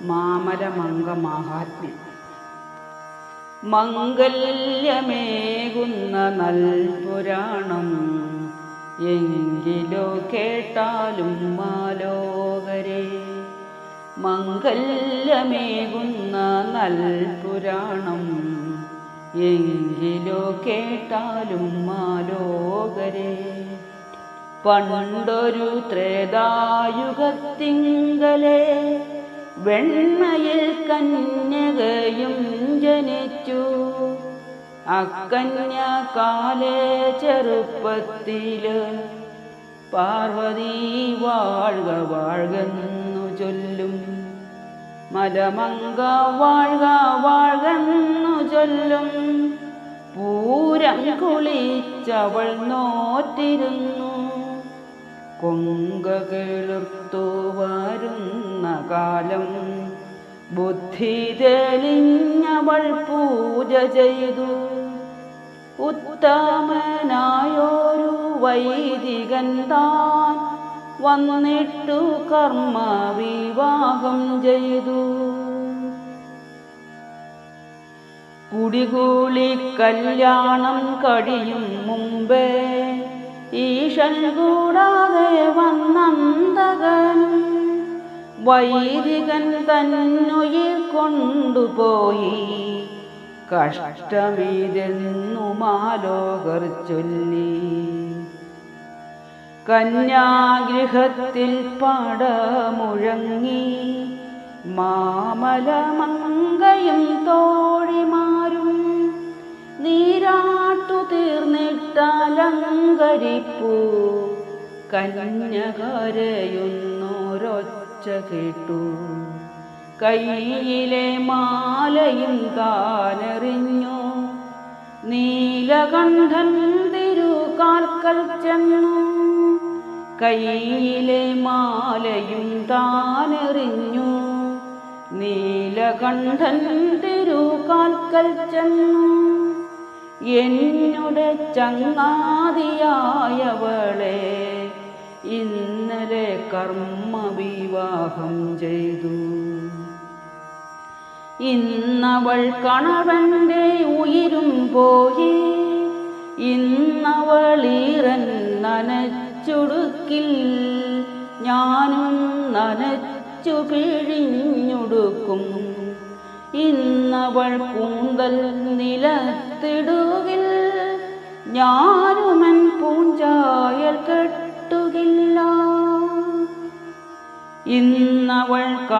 മാമലമംഗ മാഹാത്മ്യം. മംഗല്യമേകുന്ന നൽപുരാണം എങ്കിലോ കേട്ടാലും മാലോകരെ. മംഗല്യമേകുന്ന നൽപുരാണം എങ്കിലോ കേട്ടാലും മാലോകരെ. പണ്ടൊരു ത്രേതായുഗത്തിങ്കലെ വെണ്മയിൽ കന്യകയും ജനിച്ചു. അക്കന്യകാലേ ചെറുപ്പത്തില് പാർവതി വാഴ്ക വാഴ്കെന്നു ചൊല്ലും. മലമങ്ക വാഴ്ക വാഴ്കെന്നു ചൊല്ലും. പൂരം കുളിച്ചവൾ നോറ്റിരുന്നു. കൊങ്ക കിളിർത്തു വരുന്ന കാലം ബുദ്ധി തെളിഞ്ഞവൾ പൂജ ചെയ്തു. ഉത്തമനായൊരു വൈദികൻ താൻ വന്നിട്ടു കർമ്മ വിവാഹം ചെയ്തു. കുടികൂളി കല്യാണം കഴിയും മുമ്പേ ഈശൻ കൂടാതെ വന്നന്തകനും വൈദികൻ തന്നുയിർ കൊണ്ടുപോയി. കഷ്ടമിതെന്നു മാലോകർ ചൊല്ലി. കന്യാഗൃഹത്തിൽ പടമുഴങ്ങി മാമലമങ്കയും തോഴിമാരും നീരാട്ടു തീർന്നിട്ടലങ്കരിപ്പൂ. കന്യകരയുന്നോരൊച്ച കേട്ടു. കയ്യിലെ മാലയും താനെറിഞ്ഞു. നീലകണ്ഠൻ തിരുകാൽക്കൽ ചെന്നു. കയ്യിലെ മാലയും താനെറിഞ്ഞു. നീലകണ്ഠൻ തിരുകാൽക്കൽ ചെന്നു. എന്നുടെ ചങ്ങാതിയായവളെ ഇന്നലെ കർമ്മ വിവാഹം ചെയ്തു. ഇന്നവൾ കണവന്റെ ഉയിരും പോയി. ഇന്നവളീറൻ നനച്ചുടുക്കിൽ ഞാനും നനച്ചു പിഴിഞ്ഞുടുക്കും. ഇന്നവൾ കൂന്തൽ നിലത്തിടുകിൽ ഞാനുമൻ പൂഞ്ചായൽ കെട്ടുകില്ല. ഇന്നവൾ